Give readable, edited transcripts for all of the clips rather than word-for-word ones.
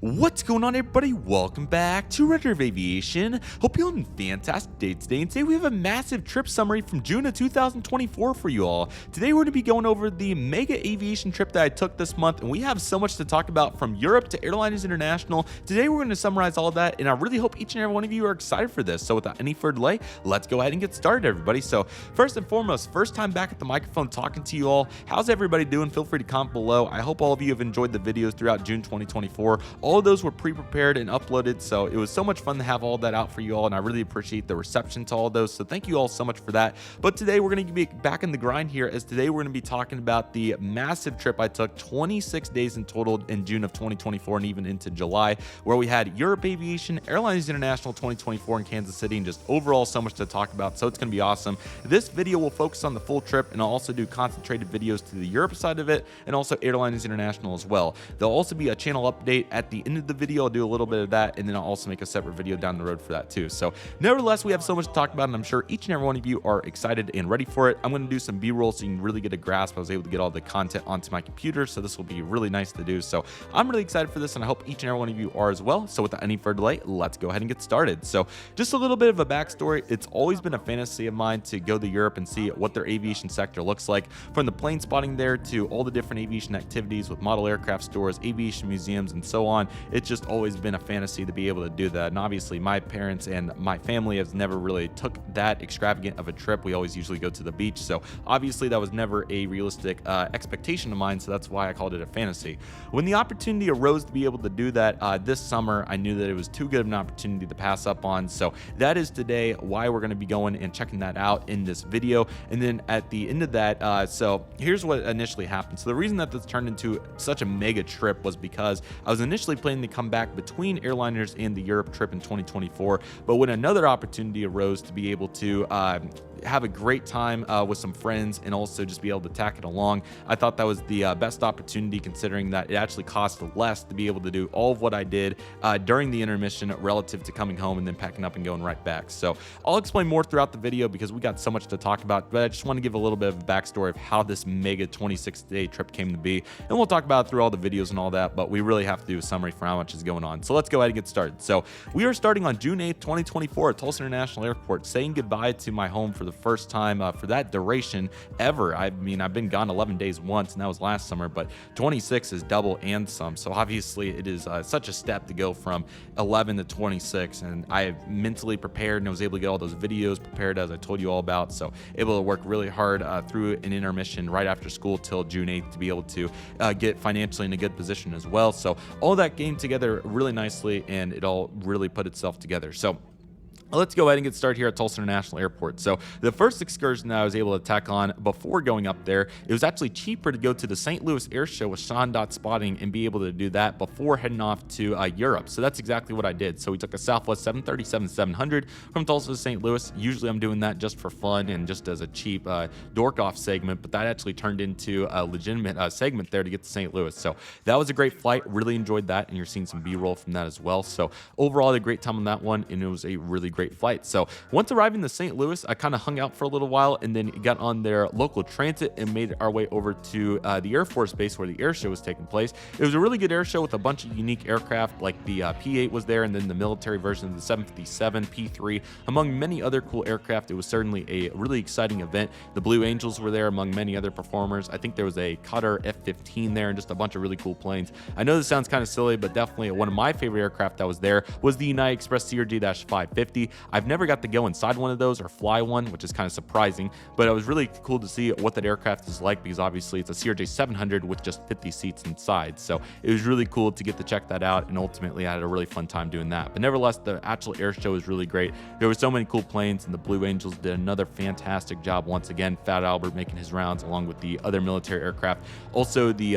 What's going on, everybody? Welcome back to Redriveraviation. Hope you're having a fantastic day today. And today we have a massive trip summary from June of 2024 for you all. Today we're going to be going over the mega aviation trip that I took this month, and we have so much to talk about from Europe to Airlines International. Today we're going to summarize all of that, and I really hope each and every one of you are excited for this. So without any further delay, let's go ahead and get started, everybody. So first and foremost, first time back at the microphone talking to you all. How's everybody doing? Feel free to comment below. I hope all of you have enjoyed the videos throughout June 2024. All of those were pre-prepared and uploaded, so it was so much fun to have all that out for you all, and I really appreciate the reception to all of those, so thank you all so much for that. But today we're going to be back in the grind here, as today we're going to be talking about the massive trip I took, 26 days in total in June of 2024 and even into July, where we had Europe Aviation, Airlines International 2024 in Kansas City, and just overall so much to talk about, so it's going to be awesome. This video will focus on the full trip, and I'll also do concentrated videos to the Europe side of it and also Airlines International as well. There'll also be a channel update at the end of the video. I'll do a little bit of that, and then I'll also make a separate video down the road for that too. So nevertheless, we have so much to talk about, and I'm sure each and every one of you are excited and ready for it. I'm going to do some B-roll so you can really get a grasp. I was able to get all the content onto my computer, so this will be really nice to do. So I'm really excited for this, and I hope each and every one of you are as well. So without any further delay, let's go ahead and get started. So just a little bit of a backstory. It's always been a fantasy of mine to go to Europe and see what their aviation sector looks like, from the plane spotting there to all the different aviation activities with model aircraft stores, aviation museums, and so on. It's just always been a fantasy to be able to do that, and obviously my parents and my family has never really took that extravagant of a trip. We always usually go to the beach, so obviously that was never a realistic expectation of mine, so that's why I called it a fantasy. When the opportunity arose to be able to do that this summer, I knew that it was too good of an opportunity to pass up on, so that is today why we're going to be going and checking that out in this video. And then at the end of that, so here's what initially happened. So the reason that this turned into such a mega trip was because I was initially planning to come back between airliners and the Europe trip in 2024, but when another opportunity arose to be able to have a great time with some friends and also just be able to tack it along, I thought that was the best opportunity, considering that it actually cost less to be able to do all of what I did during the intermission relative to coming home and then packing up and going right back. So I'll explain more throughout the video because we got so much to talk about, but I just want to give a little bit of a backstory of how this mega 26-day trip came to be, and we'll talk about it through all the videos and all that, but we really have to do a summary for how much is going on. So let's go ahead and get started. So we are starting on June 8th, 2024 at Tulsa International Airport, saying goodbye to my home for the first time for that duration ever. I mean, I've been gone 11 days once, and that was last summer, but 26 is double and some. So obviously it is such a step to go from 11 to 26, and I have mentally prepared and I was able to get all those videos prepared as I told you all about. So able to work really hard through an intermission right after school till June 8th to be able to get financially in a good position as well. So all that came together really nicely, and it all really put itself together. So let's go ahead and get started here at Tulsa International Airport. So the first excursion that I was able to tack on before going up there, it was actually cheaper to go to the St. Louis Air Show with Sean Dot spotting and be able to do that before heading off to Europe. So that's exactly what I did. So we took a Southwest 737-700 from Tulsa to St. Louis. Usually I'm doing that just for fun and just as a cheap dork-off segment, but that actually turned into a legitimate segment there to get to St. Louis. So that was a great flight. Really enjoyed that, and you're seeing some B-roll from that as well. So overall, I had a great time on that one, and it was a really great flight. So once arriving to St. Louis, I kind of hung out for a little while and then got on their local transit and made our way over to the Air Force Base where the air show was taking place. It was a really good air show with a bunch of unique aircraft, like the P-8 was there, and then the military version of the 757, P-3, among many other cool aircraft. It was certainly a really exciting event. The Blue Angels were there among many other performers. I think there was a Qatar F-15 there and just a bunch of really cool planes. I know this sounds kind of silly, but definitely one of my favorite aircraft that was there was the United Express CRJ-550. I've never got to go inside one of those or fly one, which is kind of surprising, but it was really cool to see what that aircraft is like, because obviously it's a CRJ-700 with just 50 seats inside. So it was really cool to get to check that out, and ultimately I had a really fun time doing that. But nevertheless, the actual air show was really great. There were so many cool planes, and the Blue Angels did another fantastic job once again. Fat Albert making his rounds along with the other military aircraft. Also the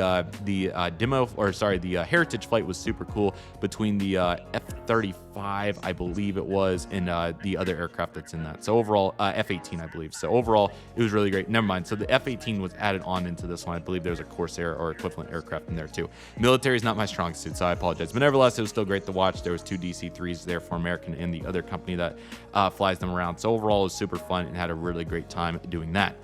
Heritage flight was super cool between the F-35, I believe it was, and the other aircraft that's in that. So overall, F-18, I believe. So overall, it was really great. Never mind. So the F-18 was added on into this one. I believe there was a Corsair or equivalent aircraft in there too. Military is not my strong suit, so I apologize. But nevertheless, it was still great to watch. There was two DC-3s there for American and the other company that flies them around. So overall, it was super fun and had a really great time doing that.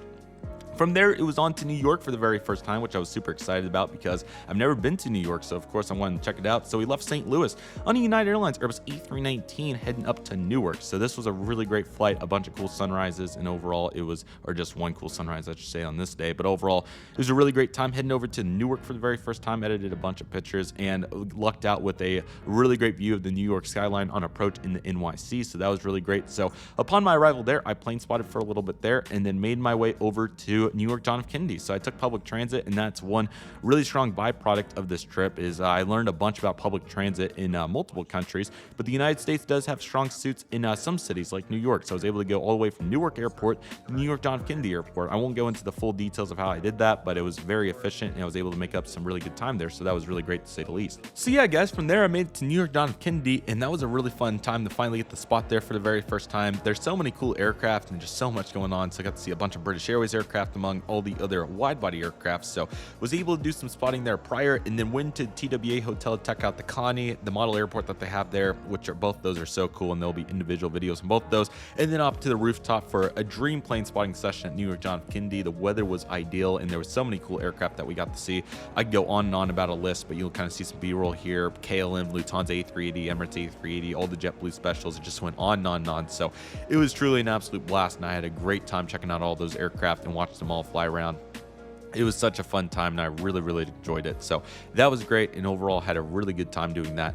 From there, it was on to New York for the very first time, which I was super excited about because I've never been to New York, so of course I wanted to check it out. So we left St. Louis on a United Airlines Airbus A319 heading up to Newark. So this was a really great flight, a bunch of cool sunrises, and overall it was, or just one cool sunrise I should say on this day, but overall it was a really great time heading over to Newark for the very first time. Edited a bunch of pictures and lucked out with a really great view of the New York skyline on approach in the NYC, so that was really great. So upon my arrival there, I plane spotted for a little bit there and then made my way over to New York John F. Kennedy. So I took public transit, and that's one really strong byproduct of this trip is I learned a bunch about public transit in multiple countries, but the United States does have strong suits in some cities like New York. So I was able to go all the way from Newark Airport to New York John F. Kennedy Airport. I won't go into the full details of how I did that, but it was very efficient and I was able to make up some really good time there. So that was really great to say the least. So yeah, guys, from there I made it to New York John F. Kennedy, and that was a really fun time to finally get the spot there for the very first time. There's so many cool aircraft and just so much going on. So I got to see a bunch of British Airways aircraft among all the other wide body aircraft. So was able to do some spotting there prior, and then went to TWA Hotel to check out the Connie, the model airport that they have there, which are both those are so cool, and there'll be individual videos on both those. And then up to the rooftop for a dream plane spotting session at New York John F. Kennedy. The weather was ideal, and there was so many cool aircraft that we got to see. I could go on and on about a list, but you'll kind of see some B-roll here. KLM, Lufthansa A380, Emirates A380, all the JetBlue specials. It just went on and on and on. So it was truly an absolute blast, and I had a great time checking out all those aircraft and watched them all fly around. It was such a fun time, and I really enjoyed it. So that was great, and overall had a really good time doing that.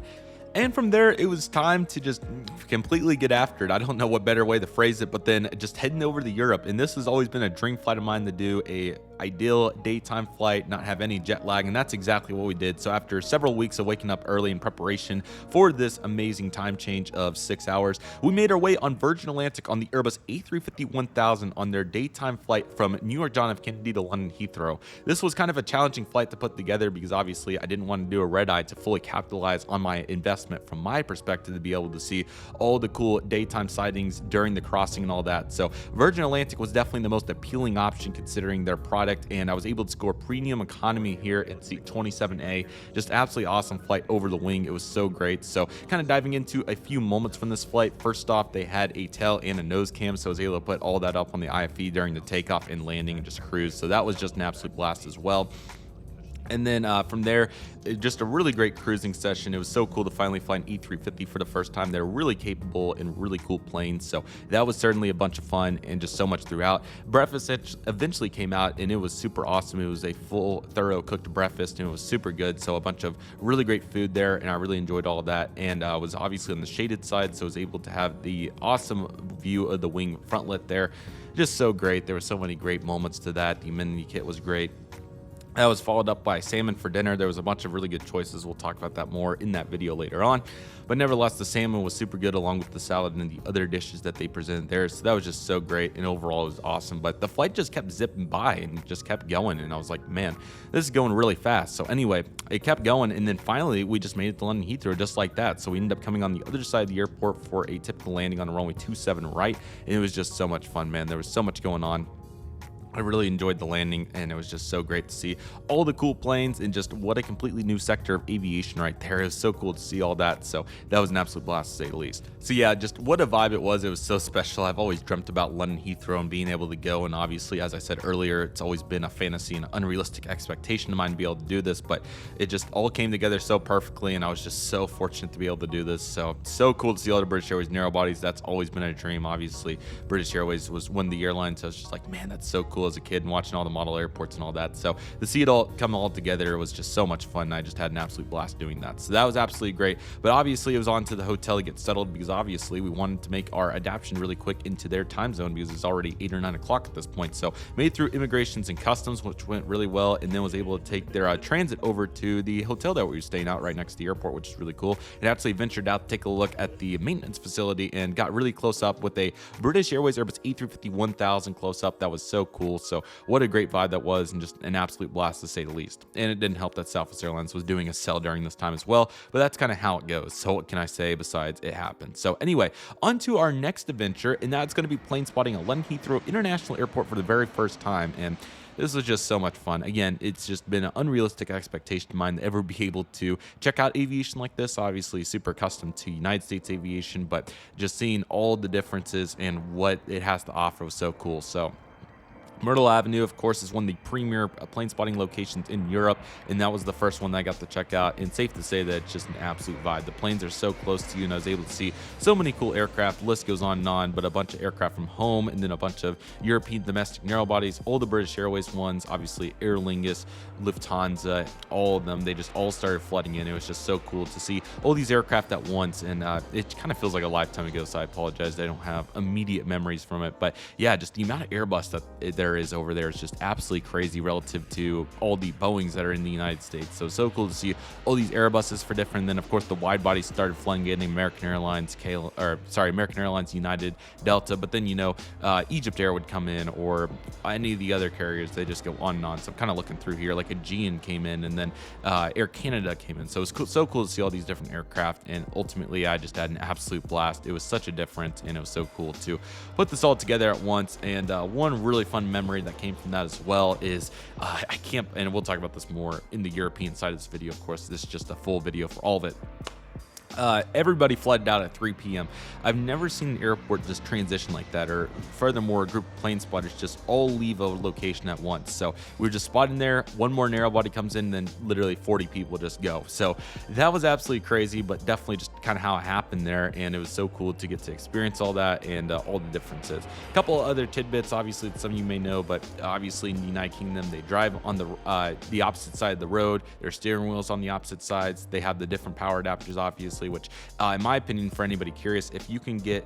And from there, it was time to just completely get after it. I don't know what better way to phrase it, but then just heading over to Europe. And this has always been a dream flight of mine to do, a ideal daytime flight, not have any jet lag, and that's exactly what we did. So after several weeks of waking up early in preparation for this amazing time change of 6 hours, we made our way on Virgin Atlantic on the Airbus A350-1000 on their daytime flight from New York John F. Kennedy to London Heathrow. This was kind of a challenging flight to put together because obviously I didn't want to do a red eye to fully capitalize on my investment from my perspective to be able to see all the cool daytime sightings during the crossing and all that. So Virgin Atlantic was definitely the most appealing option considering their product, and I was able to score premium economy here in seat 27A. Just absolutely awesome flight over the wing. It was so great. So kind of diving into a few moments from this flight. First off, they had a tail and a nose cam, so I was able to put all that up on the IFE during the takeoff and landing and just cruise. So that was just an absolute blast as well. And then from there, just a really great cruising session. It was so cool to finally fly an E350 for the first time. They're really capable and really cool planes. So that was certainly a bunch of fun and just so much throughout. Breakfast eventually came out, and it was super awesome. It was a full, thorough cooked breakfast, and it was super good. So a bunch of really great food there, and I really enjoyed all of that. And I was obviously on the shaded side, so I was able to have the awesome view of the wing frontlet there. Just so great. There were so many great moments to that. The amenity kit was great. That was followed up by salmon for dinner. There was a bunch of really good choices. We'll talk about that more in that video later on. But nevertheless, the salmon was super good along with the salad and the other dishes that they presented there. So that was just so great, and overall it was awesome. But the flight just kept zipping by and just kept going, and I was like, man, this is going really fast. So anyway, it kept going, and then finally we just made it to London Heathrow just like that. So we ended up coming on the other side of the airport for a typical landing on runway 27 right, and it was just so much fun, man. There was so much going on. I really enjoyed the landing, and it was just so great to see all the cool planes and just what a completely new sector of aviation right there. It was so cool to see all that. So that was an absolute blast to say the least. So yeah, just what a vibe it was. It was so special. I've always dreamt about London Heathrow and being able to go. And obviously, as I said earlier, it's always been a fantasy and unrealistic expectation of mine to be able to do this, but it just all came together so perfectly. And I was just so fortunate to be able to do this. So cool to see all the British Airways narrow bodies. That's always been a dream. Obviously, British Airways was one of the airlines. So I was just like, man, that's so cool as a kid, and watching all the model airports and all that. So to see it all come all together was just so much fun. I just had an absolute blast doing that. So that was absolutely great. But obviously it was on to the hotel to get settled because obviously we wanted to make our adaptation really quick into their time zone because it's already 8 or 9 o'clock at this point. So made through immigrations and customs, which went really well, and then was able to take their transit over to the hotel that we were staying at right next to the airport, which is really cool. And actually ventured out to take a look at the maintenance facility and got really close up with a British Airways Airbus A350-1000 close up. That was so cool. So what a great vibe that was, and just an absolute blast to say the least. And it didn't help that Southwest Airlines was doing a sell during this time as well, but that's kind of how it goes. So what can I say besides it happened? So anyway, on to our next adventure, and that's going to be plane spotting at London Heathrow International Airport for the very first time. And this was just so much fun. Again, it's just been an unrealistic expectation of mine to ever be able to check out aviation like this. Obviously, super accustomed to United States aviation, but just seeing all the differences and what it has to offer was so cool. So Myrtle Avenue, of course, is one of the premier plane spotting locations in Europe, and that was the first one that I got to check out, and safe to say that it's just an absolute vibe. The planes are so close to you, and I was able to see so many cool aircraft. The list goes on and on, but a bunch of aircraft from home, and then a bunch of European domestic narrow bodies, all the British Airways ones, obviously Aer Lingus, Lufthansa, all of them. They just all started flooding in. It was just so cool to see all these aircraft at once, and it kind of feels like a lifetime ago, so I apologize. I don't have immediate memories from it, but yeah, just the amount of Airbus that there is over there is just absolutely crazy relative to all the Boeings that are in the United States. So cool to see all these Airbuses for different. And then of course the wide bodies started flying in, American Airlines, American Airlines, United, Delta, but then Egypt Air would come in, or any of the other carriers. They just go on and on. So I'm kind of looking through here, like Aegean came in, and then Air Canada came in. So it was so cool to see all these different aircraft, and ultimately I just had an absolute blast. It was such a difference, and it was so cool to put this all together at once. And one really fun memory that came from that as well is and we'll talk about this more in the European side of this video. Of course, this is just a full video for all of it. Everybody flooded out at 3 p.m. I've never seen an airport just transition like that, or furthermore, a group of plane spotters just all leave a location at once. So we were just spotting there, one more narrow body comes in, then literally 40 people just go. So that was absolutely crazy, but definitely just kind of how it happened there, and it was so cool to get to experience all that and all the differences. A couple of other tidbits, obviously, that some of you may know, but obviously in the United Kingdom, they drive on the opposite side of the road. Their steering wheels on the opposite sides. They have the different power adapters, obviously, which in my opinion, for anybody curious, if you can get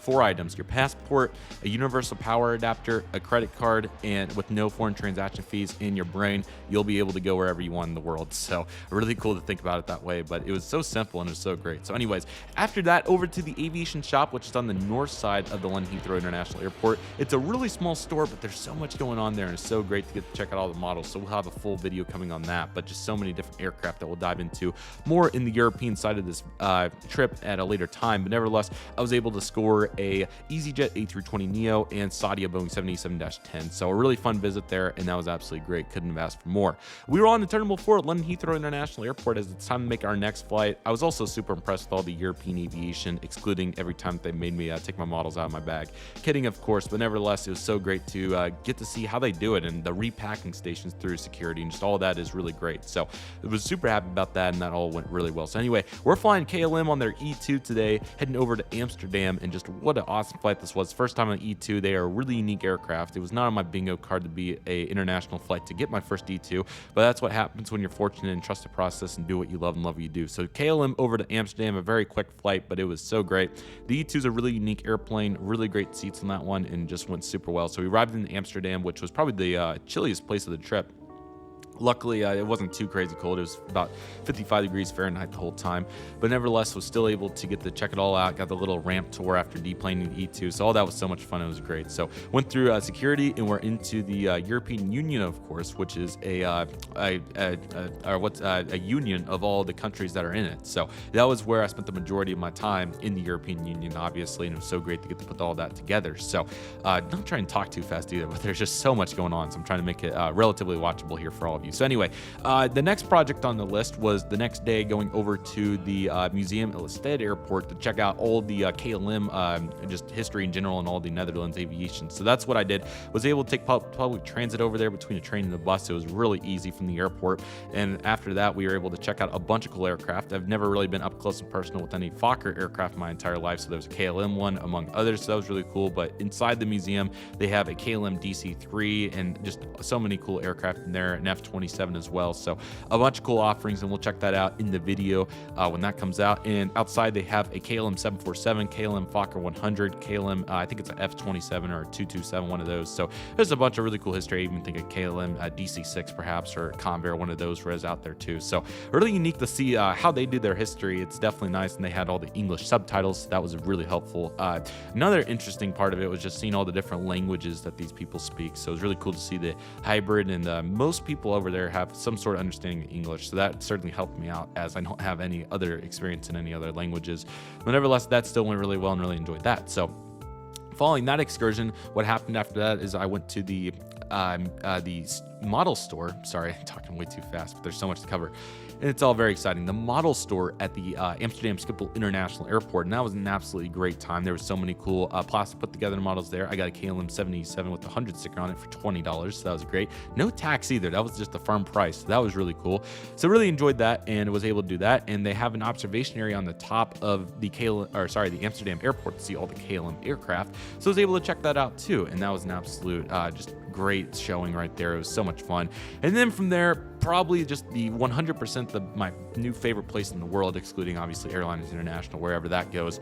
4 items, your passport, a universal power adapter, a credit card, and with no foreign transaction fees in your brain, you'll be able to go wherever you want in the world. So really cool to think about it that way, but it was so simple and it was so great. So anyways, after that, over to the Aviation shop, which is on the north side of the London Heathrow International Airport. It's a really small store, but there's so much going on there, and it's so great to get to check out all the models. So we'll have a full video coming on that, but just so many different aircraft that we'll dive into more in the European side of this trip at a later time. But nevertheless, I was able to score a EasyJet A320neo and Saudia Boeing 787-10. So a really fun visit there, and that was absolutely great. Couldn't have asked for more. We were on the Terminal 4 at London Heathrow International Airport as it's time to make our next flight. I was also super impressed with all the European aviation, excluding every time they made me take my models out of my bag. Kidding, of course, but nevertheless, it was so great to get to see how they do it, and the repacking stations through security, and just all of that is really great. So I was super happy about that, and that all went really well. So anyway, we're flying KLM on their E2 today, heading over to Amsterdam, and just what an awesome flight this was. First time on E2. They are a really unique aircraft. It was not on my bingo card to be a international flight to get my first E2, but that's what happens when you're fortunate and trust the process and do what you love and love what you do. So KLM over to Amsterdam, a very quick flight, but it was so great. The E2 is a really unique airplane, really great seats on that one, and just went super well. So we arrived in Amsterdam, which was probably the chilliest place of the trip. Luckily, it wasn't too crazy cold. It was about 55 degrees Fahrenheit the whole time, but nevertheless was still able to get to check it all out. Got the little ramp tour after deplaning the E2, so all that was so much fun. It was great. So went through security, and we're into the European Union, of course, which is a union of all the countries that are in it. So that was where I spent the majority of my time in the European Union, obviously, and it was so great to get to put all that together. So don't try and talk too fast either, but there's just so much going on, so I'm trying to make it relatively watchable here for all of you. So anyway, the next project on the list was the next day going over to the Museum Elstede Airport to check out all the KLM just history in general and all the Netherlands aviation. So that's what I did. Was able to take public transit over there between a train and a bus. It was really easy from the airport. And after that, we were able to check out a bunch of cool aircraft. I've never really been up close and personal with any Fokker aircraft my entire life. So there was a KLM one among others. So that was really cool. But inside the museum, they have a KLM DC-3 and just so many cool aircraft in there, an F-27 as well. So a bunch of cool offerings, and we'll check that out in the video when that comes out. And outside they have a KLM 747, KLM Fokker 100, KLM I think it's an F-27 or a 227, one of those. So there's a bunch of really cool history. I even think a KLM DC-6 perhaps, or Convair, one of those was out there too. So really unique to see how they do their history. It's definitely nice, and they had all the English subtitles. So that was really helpful. Another interesting part of it was just seeing all the different languages that these people speak. So it was really cool to see the hybrid, and most people over there have some sort of understanding of English, so that certainly helped me out, as I don't have any other experience in any other languages. But nevertheless, that still went really well and really enjoyed that. So following that excursion, what happened after that is I went to the model store. Sorry, I'm talking way too fast, but there's so much to cover. and it's all very exciting. The model store at the Amsterdam Schiphol International Airport, and that was an absolutely great time. There was so many cool plastic put together models there. I got a KLM 77 with the 100 sticker on it for $20, so that was great. No tax either. That was just the firm price. So that was really cool. So really enjoyed that and was able to do that. And they have an observation area on the top of the the Amsterdam airport to see all the KLM aircraft. So I was able to check that out too, and that was an absolute just great showing right there. It was so much fun. And then from there, probably just the 100% my new favorite place in the world, excluding obviously Airlines International, wherever that goes.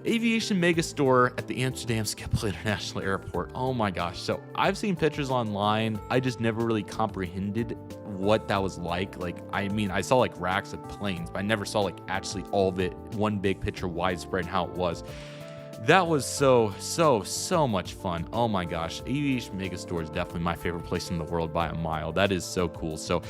Aviation Megastore at the Amsterdam Schiphol International Airport. Oh my gosh. So I've seen pictures online. I just never really comprehended what that was like. Like, I mean, I saw like racks of planes, but I never saw like actually all of it, one big picture widespread, how it was. That was so much fun. Oh my gosh. Aviation Megastore is definitely my favorite place in the world by a mile. That is so cool. So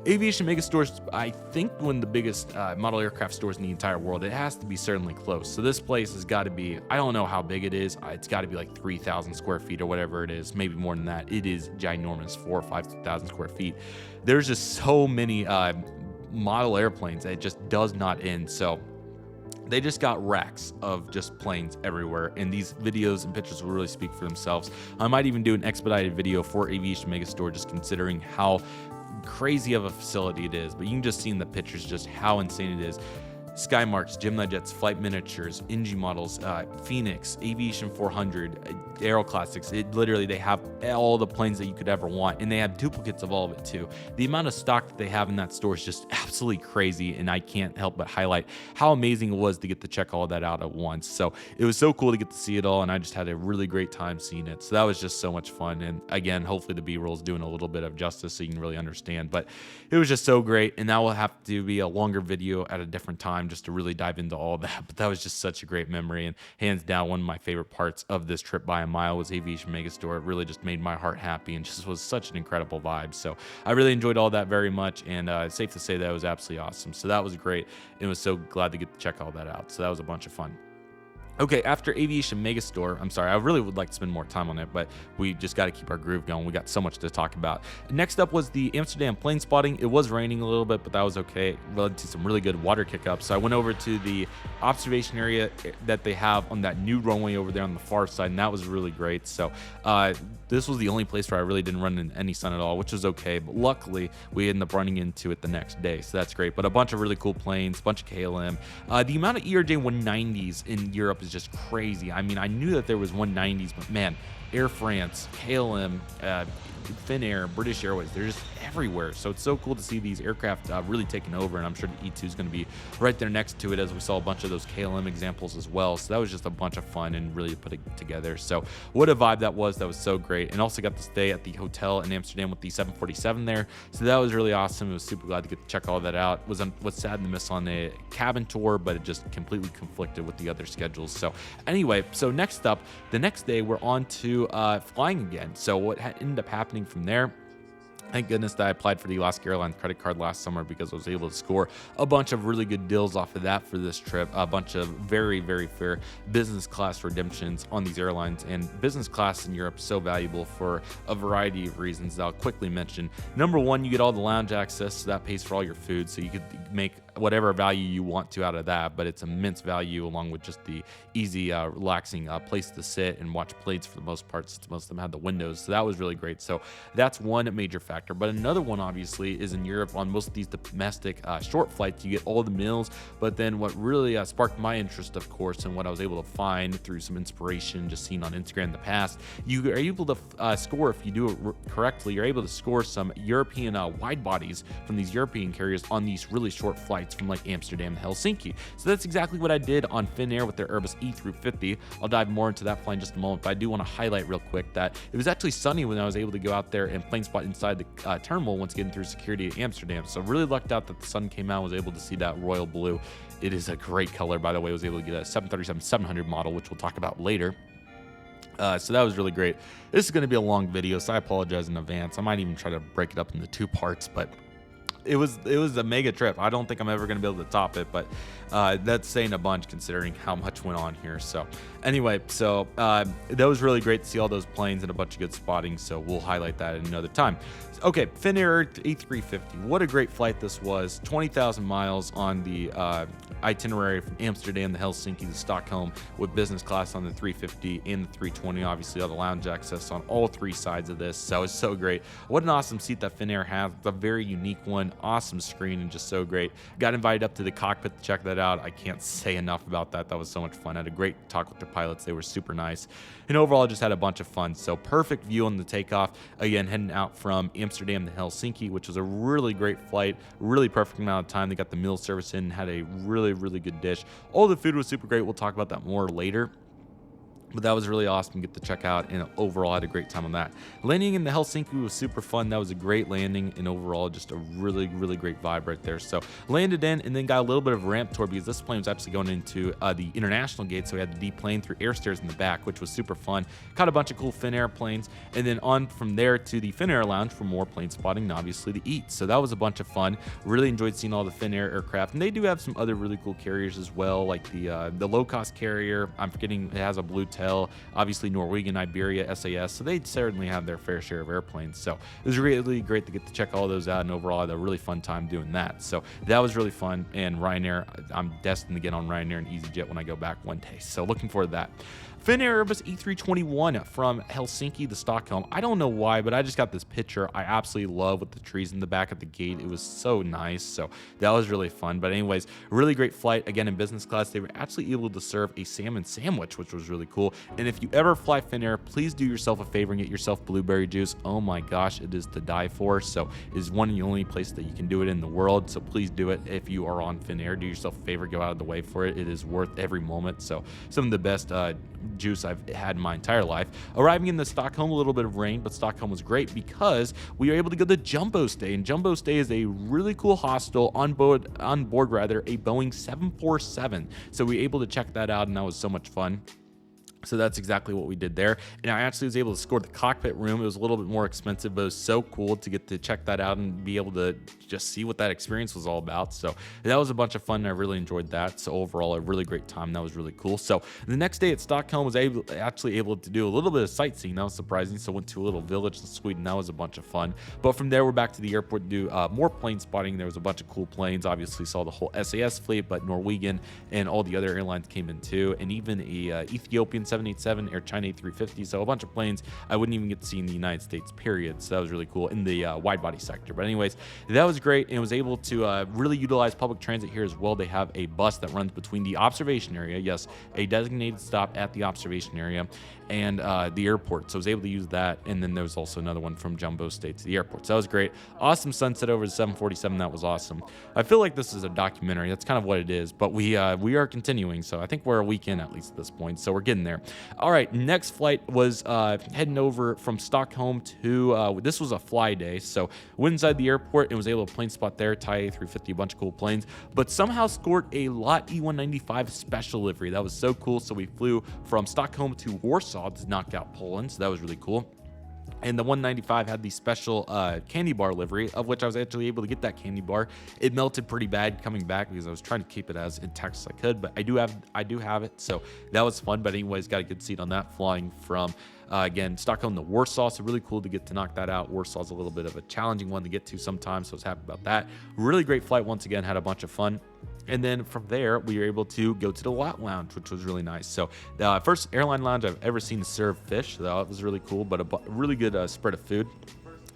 Aviation Megastore is, I think, one of the biggest model aircraft stores in the entire world. It has to be certainly close. So this place has got to be, I don't know how big it is. It's got to be like 3,000 square feet or whatever it is. Maybe more than that. It is ginormous, 4,000 or 5,000 square feet. There's just so many model airplanes that it just does not end. So they just got racks of just planes everywhere, and these videos and pictures will really speak for themselves. I might even do an expedited video for Aviation Megastore, just considering how crazy of a facility it is. But you can just see in the pictures just how insane it is. Skymarks, Gemini jets, flight miniatures, NG models, Phoenix, Aviation 400, Aero Classics. They have all the planes that you could ever want, and they have duplicates of all of it too. The amount of stock that they have in that store is just absolutely crazy, and I can't help but highlight how amazing it was to get to check all of that out at once. So it was so cool to get to see it all, and I just had a really great time seeing it. So that was just so much fun, and again, hopefully the B-roll is doing a little bit of justice so you can really understand. But it was just so great, and that will have to be a longer video at a different time just to really dive into all that. But that was just such a great memory, and hands down one of my favorite parts of this trip by a mile was Aviation Megastore. It really just made my heart happy and just was such an incredible vibe. So I really enjoyed all that very much, and it's safe to say that it was absolutely awesome. So that was great, and was so glad to get to check all that out. So that was a bunch of fun. Okay, after Aviation Megastore, I'm sorry, I really would like to spend more time on it, but we just got to keep our groove going. We got so much to talk about. Next up was the Amsterdam plane spotting. It was raining a little bit, but that was okay. It led to some really good water kick-ups. So I went over to the observation area that they have on that new runway over there on the far side, and that was really great. So this was the only place where I really didn't run into any sun at all, which was okay. But luckily, we ended up running into it the next day, so that's great. But a bunch of really cool planes, a bunch of KLM. The amount of ERJ 190s in Europe is just crazy. I mean, I knew that there was 190s, but man, Air France, KLM, Finnair, British Airways, they're just everywhere. So it's so cool to see these aircraft really taking over, and I'm sure the E2 is going to be right there next to it, as we saw a bunch of those KLM examples as well. So that was just a bunch of fun and really put it together. So what a vibe that was. That was so great. And also got to stay at the hotel in Amsterdam with the 747 there. So that was really awesome. I was super glad to get to check all that out. Was sad to miss on a cabin tour, but it just completely conflicted with the other schedules. So anyway, so next up, the next day we're on to flying again. So what ended up happening from there, thank goodness that I applied for the Alaska Airlines credit card last summer, because I was able to score a bunch of really good deals off of that for this trip. A bunch of very, very fair business class redemptions on these airlines, and business class in Europe is so valuable for a variety of reasons that I'll quickly mention. Number one, you get all the lounge access, so that pays for all your food, so you could make whatever value you want to out of that, but it's immense value, along with just the easy, relaxing place to sit and watch planes for the most part, since most of them had the windows. So that was really great. So that's one major factor. But another one, obviously, is in Europe on most of these domestic short flights, you get all the meals. But then what really sparked my interest, of course, and what I was able to find through some inspiration just seen on Instagram in the past, you are able to score, if you do it correctly, you're able to score some European wide bodies from these European carriers on these really short flights from like Amsterdam to Helsinki. So that's exactly what I did on Finnair with their Airbus E350. I'll dive more into that flight in just a moment, but I do want to highlight real quick that it was actually sunny when I was able to go out there and plane spot inside the terminal once getting through security at Amsterdam. So really lucked out that the sun came out, was able to see that royal blue. It is a great color, by the way. I was able to get a 737-700 model, which we'll talk about later. So that was really great. This is going to be a long video, so I apologize in advance. I might even try to break it up into two parts, but it was a mega trip. I don't think I'm ever going to be able to top it, but that's saying a bunch considering how much went on here. So anyway, so that was really great to see all those planes and a bunch of good spotting. So we'll highlight that at another time. Okay, Finnair A350. What a great flight this was. 20,000 miles on the itinerary from Amsterdam to Helsinki to Stockholm with business class on the 350 and the 320. Obviously, all the lounge access on all three sides of this. So it's so great. What an awesome seat that Finnair has. It's a very unique one. Awesome screen and just so great. Got invited up to the cockpit to check that out. I can't say enough about that. That was so much fun. I had a great talk with the pilots. They were super nice. And overall, just had a bunch of fun. So perfect view on the takeoff. Again, heading out from Amsterdam to Helsinki, which was a really great flight. Really perfect amount of time. They got the meal service in, had a really good dish. All the food was super great. We'll talk about that more later. But that was really awesome to get to check out, and overall had a great time on that. Landing in the Helsinki was super fun. That was a great landing, and overall just a really great vibe right there. So landed in and then got a little bit of ramp tour because this plane was actually going into the international gate, so we had to deplane through air stairs in the back, which was super fun. Caught a bunch of cool Finnair planes, and then on from there to the Finnair lounge for more plane spotting and obviously to eat. So that was a bunch of fun. Really enjoyed seeing all the Finnair aircraft, and they do have some other really cool carriers as well, like the low-cost carrier. I'm forgetting, it has a blue tail. Obviously Norwegian, Iberia, SAS, so they certainly have their fair share of airplanes. So it was really great to get to check all those out, and overall I had a really fun time doing that. So that was really fun. And Ryanair, I'm destined to get on Ryanair and EasyJet when I go back one day, so looking forward to that. Finnair Airbus E321 from Helsinki to Stockholm. I don't know why, but I just got this picture I absolutely love with the trees in the back at the gate. It was so nice. So that was really fun. But anyways, really great flight. Again, in business class, they were actually able to serve a salmon sandwich, which was really cool. And if you ever fly Finnair, please do yourself a favor and get yourself blueberry juice. Oh my gosh, it is to die for. So it is one of the only places that you can do it in the world. So please do it. If you are on Finnair, do yourself a favor, go out of the way for it. It is worth every moment. So some of the best juice I've had in my entire life. Arriving in the Stockholm, a little bit of rain, but Stockholm was great because we were able to go to Jumbo Stay, and Jumbo Stay is a really cool hostel on board a Boeing 747. So we were able to check that out, and that was so much fun. So that's exactly what we did there. And I actually was able to score the cockpit room. It was a little bit more expensive, but it was so cool to get to check that out and be able to just see what that experience was all about. So that was a bunch of fun, and I really enjoyed that. So overall, a really great time. That was really cool. So the next day at Stockholm, was actually able to do a little bit of sightseeing. That was surprising. So went to a little village in Sweden. That was a bunch of fun. But from there, we're back to the airport to do more plane spotting. There was a bunch of cool planes. Obviously saw the whole SAS fleet, but Norwegian and all the other airlines came in too. And even a Ethiopian 787, Air China A350, so a bunch of planes I wouldn't even get to see in the United States, period. So that was really cool in the wide body sector. But anyways, that was great, and was able to really utilize public transit here as well. They have a bus that runs between the observation area, yes, a designated stop at the observation area, and the airport. So I was able to use that, and then there was also another one from Jumbo State to the airport. So that was great. Awesome sunset over the 747. That was awesome. I feel like this is a documentary. That's kind of what it is, but we are continuing. So I think we're a week in at least at this point. So we're getting there. All right, next flight was heading over from Stockholm to, this was a fly day. So went inside the airport and was able to plane spot there, Thai A350, a bunch of cool planes, but somehow scored a Lot E195 special livery. That was so cool. So we flew from Stockholm to Warsaw to knock out Poland. So that was really cool. And the 195 had the special candy bar livery, of which I was actually able to get that candy bar. It melted pretty bad coming back because I was trying to keep it as intact as I could, but I do have it, so that was fun. But anyways, got a good seat on that, flying from again, Stockholm to Warsaw, so really cool to get to knock that out. Warsaw's a little bit of a challenging one to get to sometimes, so I was happy about that. Really great flight once again, had a bunch of fun. And then from there, we were able to go to the Lot Lounge, which was really nice. So the first airline lounge I've ever seen serve fish, so that was really cool, but a really good spread of food.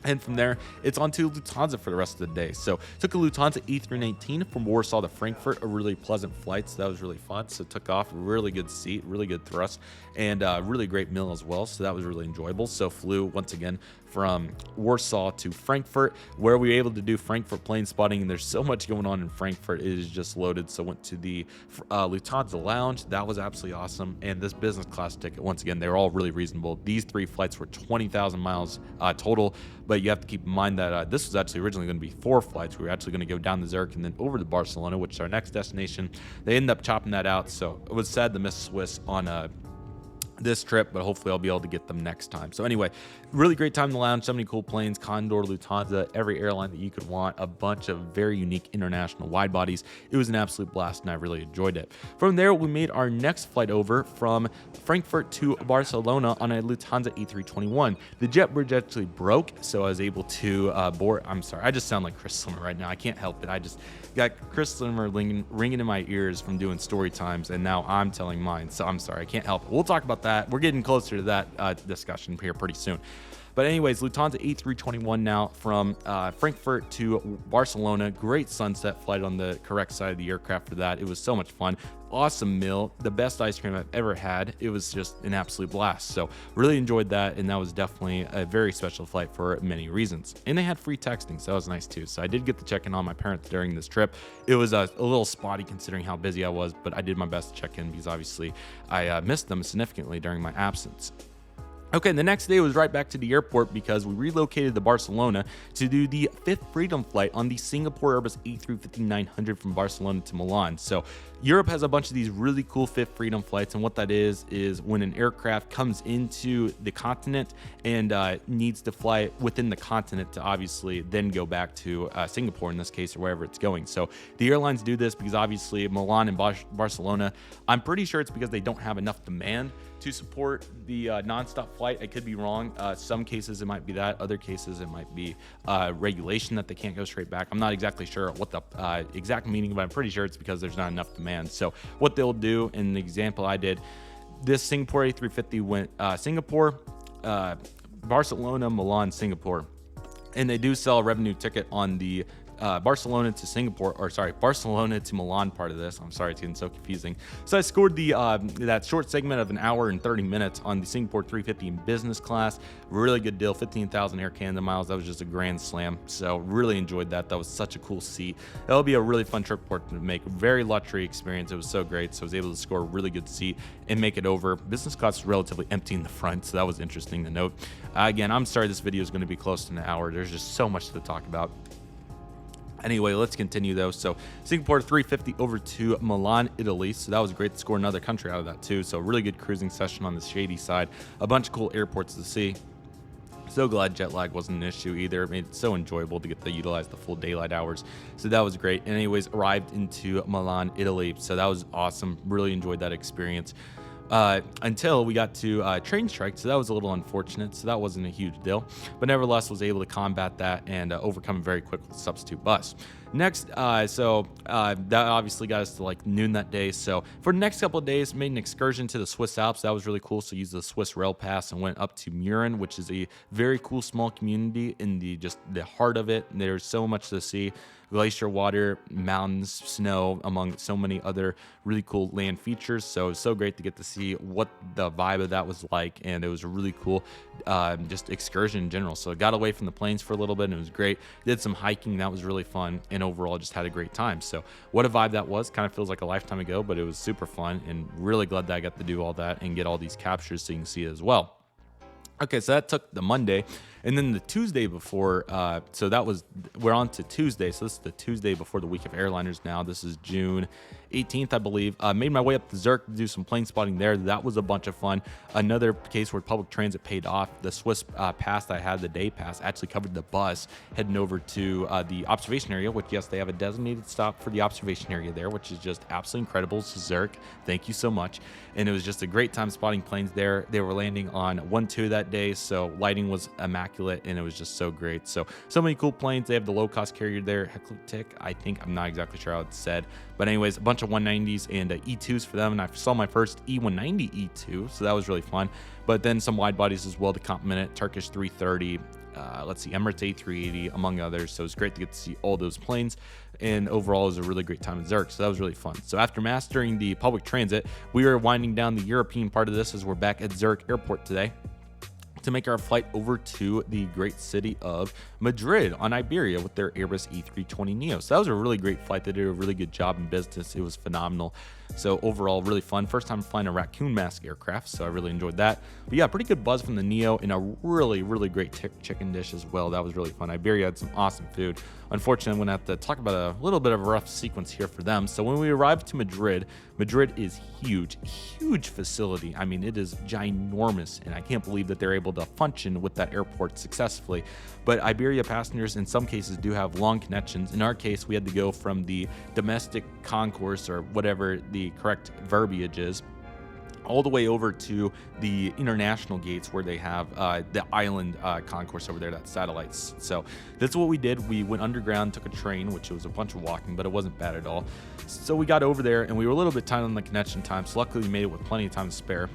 And from there, it's on to Lufthansa for the rest of the day. So took a Lufthansa E319 from Warsaw to Frankfurt, a really pleasant flight. So that was really fun. So took off, really good seat, really good thrust, and really great meal as well. So that was really enjoyable. So flew once again from Warsaw to Frankfurt, where we were able to do Frankfurt plane spotting. And there's so much going on in Frankfurt. It is just loaded. So went to the Lufthansa lounge. That was absolutely awesome. And this business class ticket, once again, they were all really reasonable. These 3 flights were 20,000 miles total. But you have to keep in mind that this was actually originally going to be 4 flights. We were actually going to go down to Zurich and then over to Barcelona, which is our next destination. They ended up chopping that out. So it was sad to miss Swiss on this trip, but hopefully I'll be able to get them next time. So anyway, really great time in the lounge. So many cool planes, Condor, Lufthansa, every airline that you could want, a bunch of very unique international wide bodies. It was an absolute blast and I really enjoyed it. From there, we made our next flight over from Frankfurt to Barcelona on a Lufthansa A321. The jet bridge actually broke, so I was able to board. I'm sorry, I just sound like Chris Slimmer right now. I can't help it. I just got Chris Slimmer ringing in my ears from doing story times, and now I'm telling mine. So I'm sorry, I can't help it. We'll talk about that. We're getting closer to that discussion here pretty soon. But anyways, Lufthansa A321 now from Frankfurt to Barcelona. Great sunset flight on the correct side of the aircraft for that. It was so much fun. Awesome meal. The best ice cream I've ever had. It was just an absolute blast. So really enjoyed that. And that was definitely a very special flight for many reasons. And they had free texting, so that was nice too. So I did get to check in on my parents during this trip. It was a little spotty considering how busy I was, but I did my best to check in because obviously I missed them significantly during my absence. Okay, the next day was right back to the airport because we relocated to Barcelona to do the fifth Freedom flight on the Singapore Airbus A350-900 from Barcelona to Milan. So Europe has a bunch of these really cool fifth Freedom flights, and what that is when an aircraft comes into the continent and needs to fly within the continent to obviously then go back to Singapore in this case, or wherever it's going. So the airlines do this because obviously Milan and Barcelona, I'm pretty sure it's because they don't have enough demand to support the nonstop flight. I could be wrong. Some cases it might be that. Other cases it might be regulation that they can't go straight back. I'm not exactly sure what the exact meaning, but I'm pretty sure it's because there's not enough demand. So what they'll do, in the example I did, this Singapore A350 went Singapore, Barcelona, Milan, Singapore. And they do sell a revenue ticket on the Barcelona to Milan part of this. I'm sorry, it's getting so confusing. So I scored the that short segment of an hour and 30 minutes on the Singapore 350 in business class. Really good deal, 15,000 Air Canada miles. That was just a grand slam. So really enjoyed that. That was such a cool seat. It'll be a really fun trip for it to make. Very luxury experience. It was so great. So I was able to score a really good seat and make it over. Business class was relatively empty in the front, so that was interesting to note. Again, I'm sorry this video is going to be close to an hour. There's just so much to talk about. Anyway, let's continue though. So Singapore 350 over to Milan, Italy. So that was great to score another country out of that too. So really good cruising session on the shady side. A bunch of cool airports to see. So glad jet lag wasn't an issue either. It made it so enjoyable to get to utilize the full daylight hours. So that was great. And anyways, arrived into Milan, Italy. So that was awesome. Really enjoyed that experience. Until we got to train strike, so that was a little unfortunate, so that wasn't a huge deal, but nevertheless was able to combat that and overcome it very quick with substitute bus. Next, that obviously got us to like noon that day. So for the next couple of days, made an excursion to the Swiss Alps. That was really cool. So used the Swiss Rail Pass and went up to Mürren, which is a very cool small community in the heart of it. There's so much to see. Glacier water, mountains, snow, among so many other really cool land features. So it was so great to get to see what the vibe of that was like, and it was a really cool just excursion in general. So I got away from the planes for a little bit and it was great. Did some hiking, that was really fun, and overall just had a great time. So what a vibe that was. Kind of feels like a lifetime ago, but it was super fun and really glad that I got to do all that and get all these captures so you can see it as well. Okay, so that took the Monday, and then the Tuesday before, we're on to Tuesday, so this is the Tuesday before the week of airliners now. This is June 18th, I believe. Made my way up to Zurich to do some plane spotting there. That was a bunch of fun. Another case where public transit paid off. The Swiss pass that I had, the day pass, actually covered the bus heading over to the observation area, which, yes, they have a designated stop for the observation area there, which is just absolutely incredible. So Zurich, thank you so much. And it was just a great time spotting planes there. They were landing on 1-2 that day, so lighting was immaculate, and it was just so great. So many cool planes. They have the low-cost carrier there, Heathrow, I think. I'm not exactly sure how it's said. But anyways, a bunch of 190s and E2s for them, and I saw my first E190 E2, so that was really fun. But then some wide bodies as well to complement it, Turkish 330, Emirates A380, among others. So it was great to get to see all those planes, and overall it was a really great time in Zurich, so that was really fun. So after mastering the public transit, we are winding down the European part of this as we're back at Zurich Airport today to make our flight over to the great city of Madrid on Iberia with their Airbus A320neo. So that was a really great flight. They did a really good job in business. It was phenomenal. So overall, really fun. First time flying a raccoon mask aircraft, so I really enjoyed that. But yeah, pretty good buzz from the Neo, and a really great chicken dish as well. That was really fun. Iberia had some awesome food. Unfortunately, I'm going to have to talk about a little bit of a rough sequence here for them. So when we arrived to Madrid is huge facility. I mean, it is ginormous, and I can't believe that they're able to function with that airport successfully. But Iberia passengers in some cases do have long connections. In our case, we had to go from the domestic concourse, or whatever the correct verbiage is, all the way over to the international gates where they have the island concourse over there, that satellites. So that's what we did. We went underground, took a train, which was a bunch of walking, but it wasn't bad at all. So we got over there, and we were a little bit tight on the connection time, so luckily we made it with plenty of time to spare.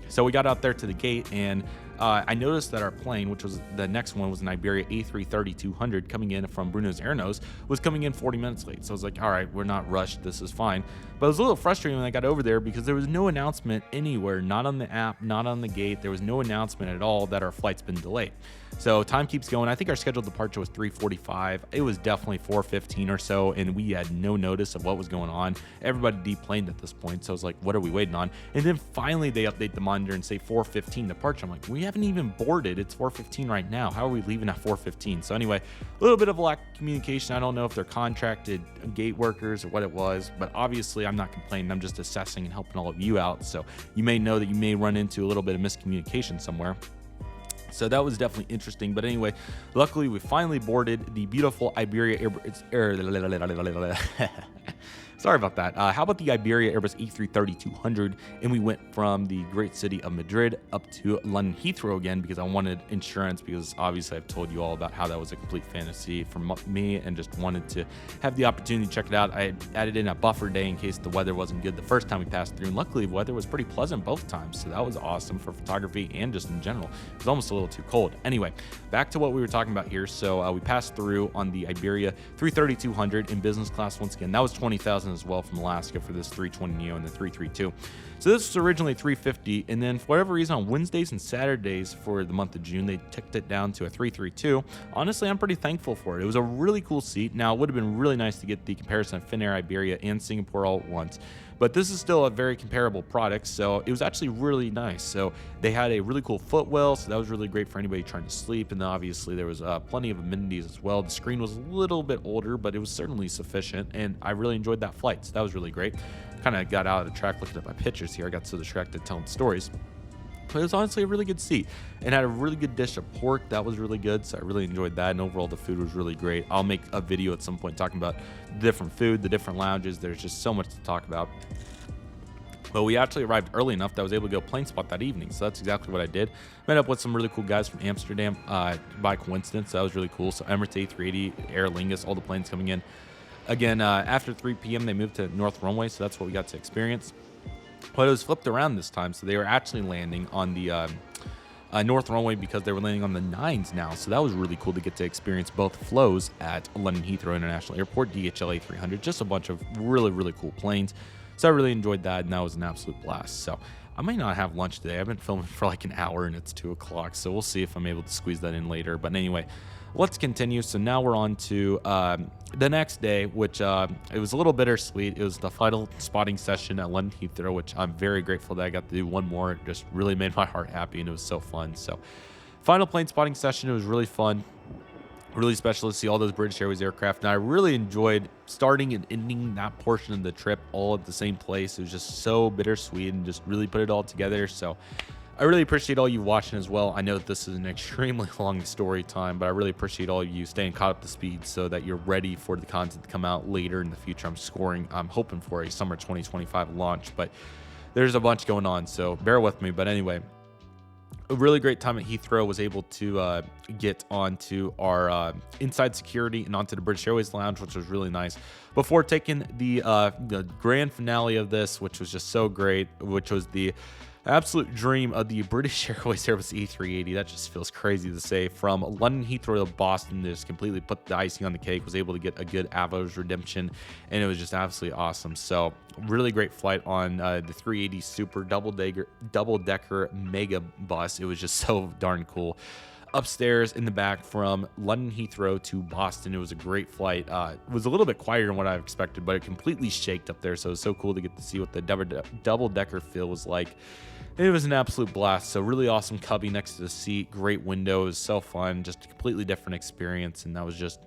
So we got out there to the gate, and I noticed that our plane, which was the next one, was an Iberia A330-200 coming in from Bruno's Airnose, was coming in 40 minutes late. So I was like, all right, we're not rushed. This is fine. But it was a little frustrating when I got over there because there was no announcement anywhere, not on the app, not on the gate. There was no announcement at all that our flight's been delayed. So time keeps going. I think our scheduled departure was 3:45. It was definitely 4:15 or so, and we had no notice of what was going on. Everybody deplaned at this point, so I was like, what are we waiting on? And then finally they update the monitor and say 4:15 departure. I'm like, we haven't even boarded. It's 4:15 right now. How are we leaving at 4:15? So anyway, a little bit of a lack of communication. I don't know if they're contracted gate workers or what it was, but obviously I'm not complaining. I'm just assessing and helping all of you out. So you may know that you may run into a little bit of miscommunication somewhere. So that was definitely interesting. But anyway, luckily we finally boarded the beautiful Iberia Sorry about that. How about the Iberia Airbus A330-200? And we went from the great city of Madrid up to London Heathrow again because I wanted insurance, because obviously I've told you all about how that was a complete fantasy for me and just wanted to have the opportunity to check it out. I added in a buffer day in case the weather wasn't good the first time we passed through, and luckily the weather was pretty pleasant both times, so that was awesome for photography and just in general. It was almost a little too cold. Anyway, back to what we were talking about here. So we passed through on the Iberia 330-200 in business class once again. That was $20,000 as well from Alaska for this 320 Neo and the 332. So this was originally $350, and then for whatever reason on Wednesdays and Saturdays for the month of June they ticked it down to a 332. Honestly, I'm pretty thankful for it. It was a really cool seat. Now it would have been really nice to get the comparison of Finnair, Iberia, and Singapore all at once, but this is still a very comparable product, so it was actually really nice. So they had a really cool footwell, so that was really great for anybody trying to sleep, and then obviously there was plenty of amenities as well. The screen was a little bit older, but it was certainly sufficient, and I really enjoyed that flight, so that was really great. Kind of got out of the track looking at my pictures here. I got so distracted telling stories. But it was honestly a really good seat and had a really good dish of pork. That was really good, so I really enjoyed that, and overall the food was really great. I'll make a video at some point talking about the different food, the different lounges. There's just so much to talk about. But we actually arrived early enough that I was able to go plane spot that evening, so that's exactly what I did. Met up with some really cool guys from Amsterdam by coincidence, so that was really cool. So Emirates A380, Aer Lingus, all the planes coming in. Again, after 3 p.m. they moved to North Runway, so that's what we got to experience. But it was flipped around this time, so they were actually landing on the North Runway because they were landing on the 9s now. So that was really cool to get to experience both flows at London Heathrow International Airport, DHL A300, just a bunch of really cool planes. So I really enjoyed that, and that was an absolute blast. So I might not have lunch today. I've been filming for like an hour, and it's 2 o'clock, so we'll see if I'm able to squeeze that in later. But anyway, let's continue. So now we're on to the next day, which it was a little bittersweet. It was the final spotting session at London Heathrow, which I'm very grateful that I got to do one more. It just really made my heart happy, and it was so fun. So final plane spotting session, it was really fun. Really special to see all those British Airways aircraft, and I really enjoyed starting and ending that portion of the trip all at the same place. It was just so bittersweet and just really put it all together. So I really appreciate all you watching as well. I know that this is an extremely long story time, but I really appreciate all of you staying caught up to speed so that you're ready for the content to come out later in the future. I'm hoping for a summer 2025 launch, but there's a bunch going on, so bear with me. But anyway, a really great time at Heathrow. Was able to get onto our inside security and onto the British Airways lounge, which was really nice, before taking the grand finale of this, which was just so great, which was the absolute dream of the British Airways Airbus A380. That just feels crazy to say. From London Heathrow to Boston, just completely put the icing on the cake. Was able to get a good Avos redemption, and it was just absolutely awesome. So really great flight on the 380 Super double-decker mega bus. It was just so darn cool. upstairs in the back from London Heathrow to Boston. It was a great flight. It was a little bit quieter than what I expected, but it completely shaked up there. So it was so cool to get to see what the double-decker feel was like. It was an absolute blast. So really awesome cubby next to the seat, great windows, so fun, just a completely different experience. And that was just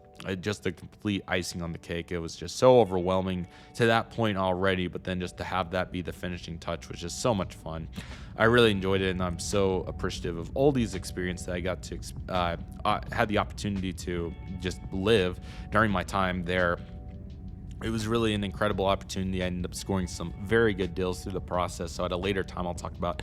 the complete icing on the cake. It was just so overwhelming to that point already, but then just to have that be the finishing touch was just so much fun. I really enjoyed it, and I'm so appreciative of all these experiences that I got to had the opportunity to just live during my time there. It was really an incredible opportunity. I ended up scoring some very good deals through the process. So at a later time, I'll talk about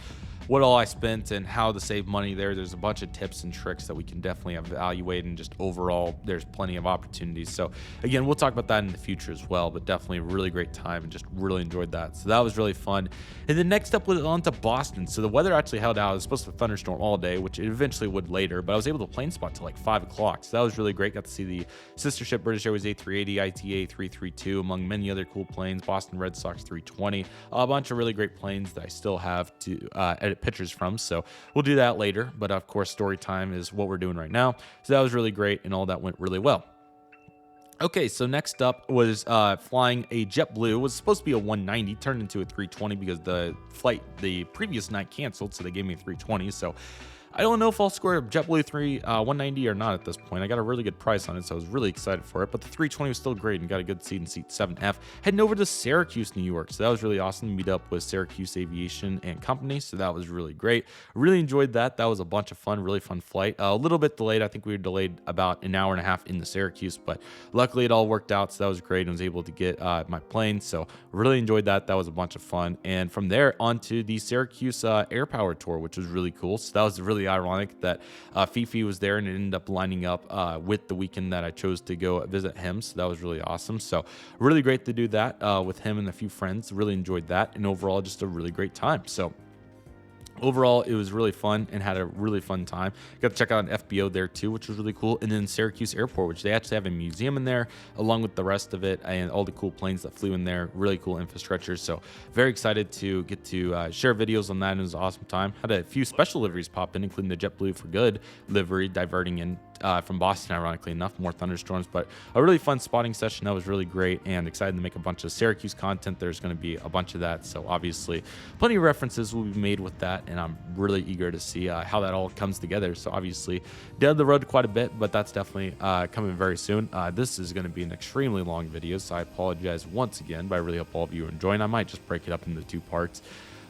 what all I spent and how to save money there. There's a bunch of tips and tricks that we can definitely evaluate, and just overall, there's plenty of opportunities. So again, we'll talk about that in the future as well, but definitely a really great time and just really enjoyed that. So that was really fun. And then next up was on to Boston. So the weather actually held out. It was supposed to thunderstorm all day, which it eventually would later, but I was able to plane spot till like 5 o'clock. So that was really great. Got to see the sister ship British Airways A380, ITA 332, among many other cool planes, Boston Red Sox 320, a bunch of really great planes that I still have to edit pictures from, so we'll do that later. But of course, story time is what we're doing right now. So that was really great, and all that went really well. Okay, so next up was flying a JetBlue. It was supposed to be a 190, turned into a 320 because the flight the previous night canceled, so they gave me a 320. So I don't know if I'll score a JetBlue 190 or not at this point. I got a really good price on it, so I was really excited for it. But the 320 was still great and got a good seat in seat 7F. Heading over to Syracuse, New York. So that was really awesome to meet up with Syracuse Aviation and Company. So that was really great. Really enjoyed that. That was a bunch of fun, really fun flight. A little bit delayed. I think we were delayed about an hour and a half into Syracuse, but luckily it all worked out. So that was great, and was able to get my plane. So really enjoyed that. That was a bunch of fun. And from there on to the Syracuse Air Power Tour, which was really cool. So that was really ironic that Fifi was there, and it ended up lining up with the weekend that I chose to go visit him. So that was really awesome. So really great to do that with him and a few friends. Really enjoyed that, and overall just a really great time. So overall, it was really fun and had a really fun time. Got to check out an FBO there too, which was really cool. And then Syracuse Airport, which they actually have a museum in there along with the rest of it and all the cool planes that flew in there. Really cool infrastructure. So very excited to get to share videos on that. And it was an awesome time. Had a few special liveries pop in, including the JetBlue for Good livery diverting in from Boston, ironically enough, more thunderstorms, but a really fun spotting session. That was really great, and excited to make a bunch of Syracuse content. There's going to be a bunch of that, so obviously plenty of references will be made with that, and I'm really eager to see how that all comes together. So obviously down the road quite a bit, but that's definitely coming very soon. This is going to be an extremely long video, so I apologize once again, but I really hope all of you are enjoying. I might just break it up into 2 parts,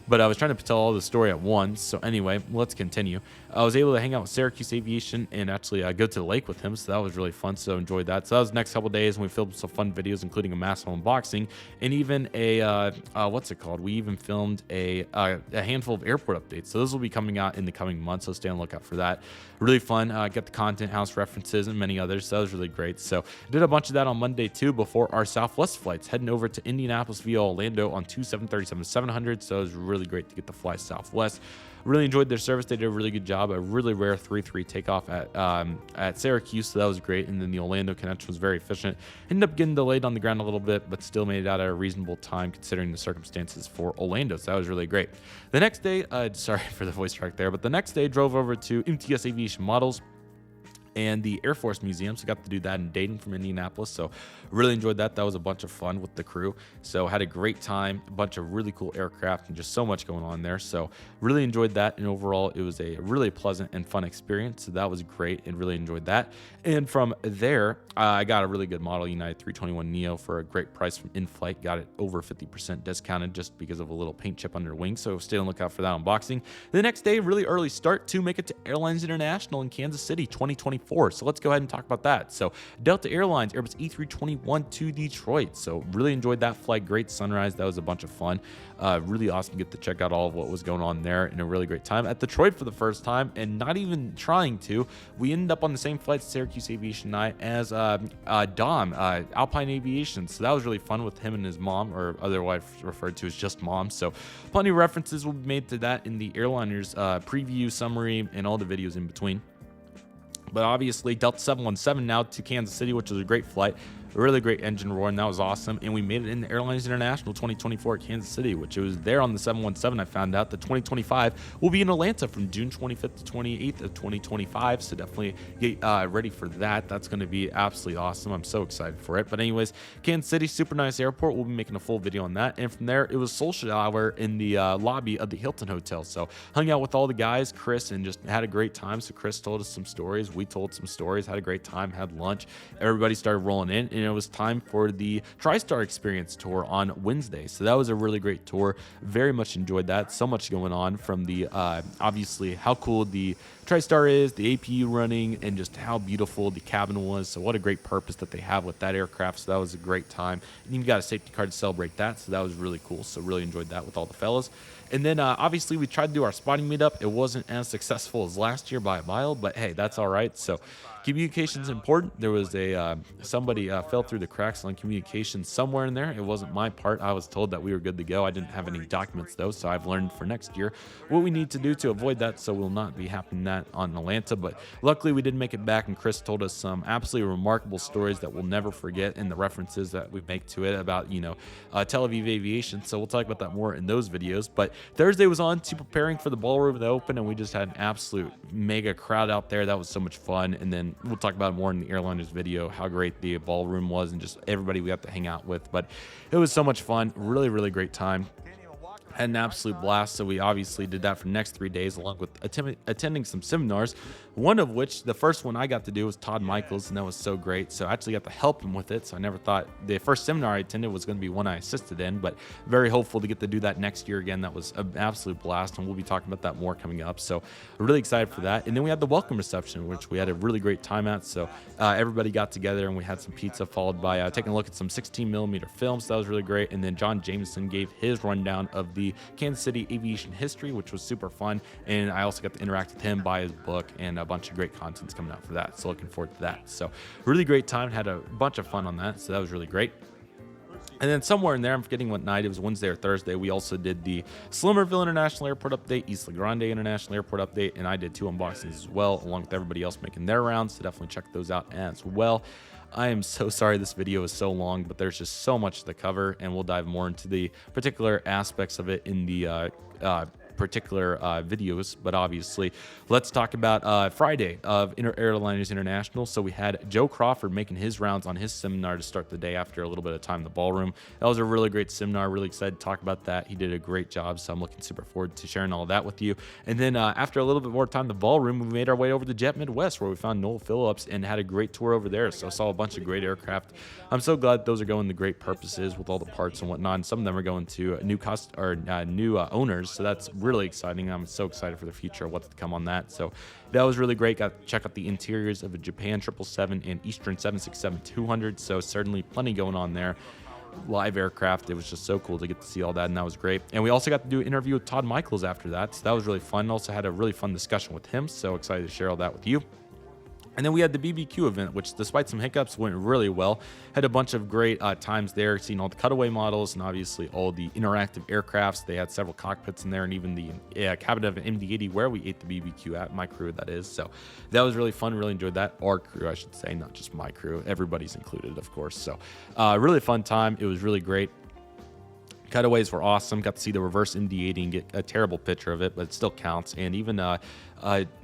but I was trying to tell all the story at once. So anyway, let's continue. I was able to hang out with Syracuse Aviation and actually go to the lake with him. So that was really fun. So enjoyed that. So that was the next couple of days, and we filmed some fun videos, including a massive unboxing and even a, what's it called? We even filmed a handful of airport updates. So those will be coming out in the coming months. So stay on the lookout for that. Really fun. Got the content house references and many others. So that was really great. So did a bunch of that on Monday too before our Southwest flights, heading over to Indianapolis via Orlando on 2 737-700. So it was really great to get to fly Southwest. Really enjoyed their service. They did a really good job. A really rare 3-3 takeoff at Syracuse, so that was great. And then the Orlando connection was very efficient. Ended up getting delayed on the ground a little bit, but still made it out at a reasonable time considering the circumstances for Orlando. So that was really great. The next day, sorry for the voice track there, but the next day drove over to MTS Aviation Models and the Air Force Museum. So got to do that in Dayton from Indianapolis. So really enjoyed that. That was a bunch of fun with the crew. So had a great time, a bunch of really cool aircraft and just so much going on there. So really enjoyed that. And overall, it was a really pleasant and fun experience. So that was great and really enjoyed that. And from there, I got a really good model United 321 Neo for a great price from in-flight. Got it over 50% discounted just because of a little paint chip under the wing. So stay on the lookout for that unboxing. The next day, really early start to make it to Airlines International in Kansas City 2024. So let's go ahead and talk about that. So Delta Airlines Airbus E321 to Detroit. So really enjoyed that flight. Great sunrise. That was a bunch of fun. Really awesome to get to check out all of what was going on there and a really great time at Detroit for the first time, and not even trying to. We ended up on the same flight, Syracuse Aviation and I, as Dom, Alpine Aviation. So that was really fun with him and his mom, or otherwise referred to as just mom. So plenty of references will be made to that in the airliners preview, summary, and all the videos in between. But obviously, Delta 717 now to Kansas City, which was a great flight. really great engine roar, and that was awesome. And we made it in the Airlines International 2024 at Kansas City, which it was there on the 717. I found out that 2025 will be in Atlanta from June 25th to 28th of 2025. So definitely get ready for that. That's going to be absolutely awesome. I'm so excited for it. But anyways, Kansas City, super nice airport. We'll be making a full video on that. And from there, it was social hour in the lobby of the Hilton Hotel. So hung out with all the guys, Chris, and just had a great time. So Chris told us some stories. We told some stories, had a great time, had lunch. Everybody started rolling in, and it was time for the TriStar Experience tour on Wednesday. So that was a really great tour. Very much enjoyed that. So much going on from the, obviously, how cool the TriStar is, the APU running, and just how beautiful the cabin was. So what a great purpose that they have with that aircraft. So that was a great time. And you got a safety car to celebrate that. So that was really cool. So really enjoyed that with all the fellas. And then obviously we tried to do our spotting meetup. It wasn't as successful as last year by a mile, but hey, that's all right. So communication is important. There was a somebody fell through the cracks on communication somewhere in there. It wasn't my part. I was told that we were good to go. I didn't have any documents though, so I've learned for next year what we need to do to avoid that. So we'll not be happening that on Atlanta. But luckily we did make it back, and Chris told us some absolutely remarkable stories that we'll never forget, and the references that we make to it about Tel Aviv Aviation. So we'll talk about that more in those videos. But Thursday was on to preparing for the ballroom to open, and we just had an absolute mega crowd out there. That was so much fun. And then we'll talk about it more in the airliners video, how great the ballroom was and just everybody we got to hang out with. But it was so much fun. Really, really great time. Had an absolute blast. So we obviously did that for the next 3 days, along with attending some seminars, one of which, the first one I got to do was Todd Michaels, and that was so great. So I actually got to help him with it. So I never thought the first seminar I attended was going to be one I assisted in, but very hopeful to get to do that next year again. That was an absolute blast, and we'll be talking about that more coming up. So really excited for that. And then we had the welcome reception, which we had a really great time at. So everybody got together and we had some pizza, followed by taking a look at some 16mm films. So that was really great. And then John Jameson gave his rundown of the Kansas City aviation history, which was super fun. And I also got to interact with him, buy his book, and a bunch of great contents coming out for that. So looking forward to that. So really great time. Had a bunch of fun on that. So that was really great. And then somewhere in there, I'm forgetting what night, it was Wednesday or Thursday, we also did the Slimerville International Airport update, Isla Grande International Airport update, and I did 2 unboxings as well, along with everybody else making their rounds. So definitely check those out as well. I am so sorry this video is so long, but there's just so much to cover, and we'll dive more into the particular aspects of it in the particular videos. But obviously, let's talk about Friday of Airlines International. So we had Joe Crawford making his rounds on his seminar to start the day after a little bit of time in the ballroom. That was a really great seminar. Really excited to talk about that. He did a great job, so I'm looking super forward to sharing all of that with you. And then after a little bit more time in the ballroom, we made our way over to Jet Midwest, where we found Noel Phillips and had a great tour over there. So I saw a bunch of great aircraft. I'm so glad those are going to great purposes with all the parts and whatnot. And some of them are going to new owners. So that's really exciting. I'm so excited for the future of what's to come on that. So that was really great. Got to check out the interiors of a Japan 777 and Eastern 767-200. So certainly plenty going on there. Live aircraft. It was just so cool to get to see all that, and that was great. And we also got to do an interview with Todd Michaels after that. So that was really fun. Also had a really fun discussion with him. So excited to share all that with you. And then we had the BBQ event, which despite some hiccups went really well. Had a bunch of great times there, seeing all the cutaway models and obviously all the interactive aircrafts. They had several cockpits in there, and even the cabin of an MD-80 where we ate the BBQ at, my crew that is. So that was really fun, really enjoyed that. Our crew, I should say, not just my crew. Everybody's included, of course. So really fun time. It was really great. Cutaways were awesome. Got to see the reverse MD-80 and get a terrible picture of it, but it still counts. And even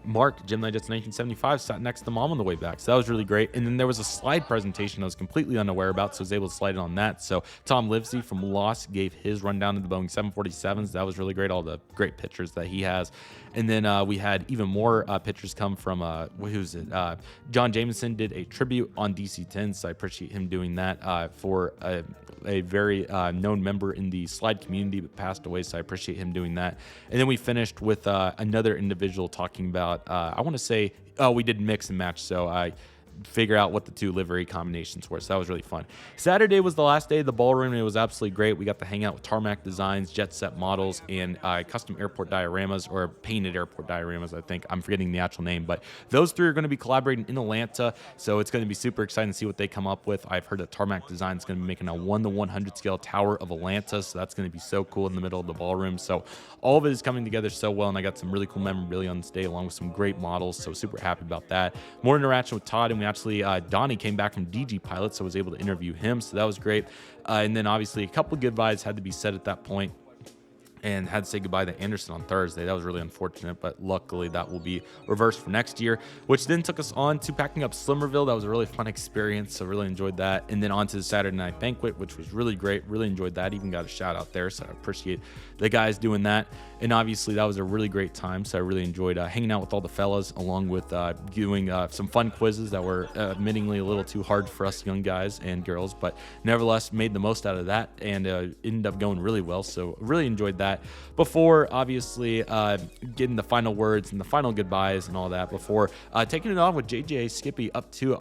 Mark, Gemini Jets 1975, sat next to Mom on the way back. So that was really great. And then there was a slide presentation I was completely unaware about, so I was able to slide in on that. So Tom Livesey from Lost gave his rundown of the Boeing 747s. That was really great, all the great pictures that he has. And then we had even more pictures come from, who's it? John Jameson did a tribute on DC-10, so I appreciate him doing that for a very known member in the slide community, but passed away, so I appreciate him doing that. And then we finished with another individual talking about, I want to say, we did mix and match, so I figure out what the 2 livery combinations were. So that was really fun. Saturday was the last day of the ballroom, and it was absolutely great. We got to hang out with Tarmac Designs, Jet Set Models, and custom airport dioramas, or painted airport dioramas, I think. I'm forgetting the actual name, but those 3 are going to be collaborating in Atlanta, so it's going to be super exciting to see what they come up with. I've heard that Tarmac Design is going to be making a 1:100 scale tower of Atlanta, so that's going to be so cool in the middle of the ballroom. So all of it is coming together so well, and I got some really cool memorabilia on this day, along with some great models, so super happy about that. More interaction with Todd, and we actually, Donnie came back from DG Pilot, so I was able to interview him, so that was great. And then obviously a couple of goodbyes had to be said at that point, and had to say goodbye to Anderson on Thursday. That was really unfortunate, but luckily that will be reversed for next year, which then took us on to packing up Slimmerville. That was a really fun experience, so really enjoyed that. And then on to the Saturday night banquet, which was really great. Really enjoyed that. Even got a shout out there, so I appreciate the guys doing that. And obviously that was a really great time, so I really enjoyed hanging out with all the fellas, along with doing some fun quizzes that were admittingly a little too hard for us young guys and girls, but nevertheless made the most out of that, and ended up going really well, so really enjoyed that. Before obviously getting the final words and the final goodbyes and all that, before taking it on with JJ Skippy up to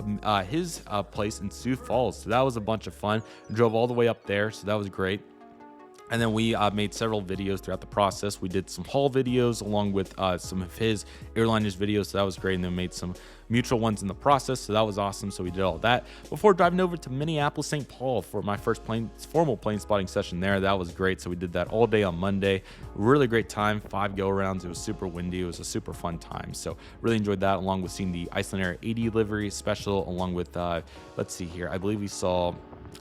his place in Sioux Falls. So that was a bunch of fun. Drove all the way up there, so that was great. And then we made several videos throughout the process. We did some haul videos along with some of his airliners videos, so that was great. And then made some mutual ones in the process, so that was awesome. So we did all that before driving over to Minneapolis, St. Paul for my first formal plane spotting session there. That was great. So we did that all day on Monday. Really great time, 5 go-arounds. It was super windy. It was a super fun time. So really enjoyed that, along with seeing the Iceland Air 80 livery special, along with, let's see here, I believe we saw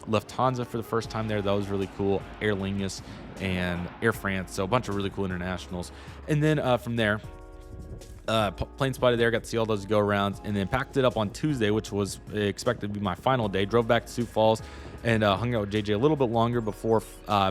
Lufthansa for the first time there. That was really cool. Aer Lingus and Air France, so a bunch of really cool internationals. And then from there, plane spotted there, got to see all those go arounds, and then packed it up on Tuesday, which was expected to be my final day. Drove back to Sioux Falls and hung out with JJ a little bit longer before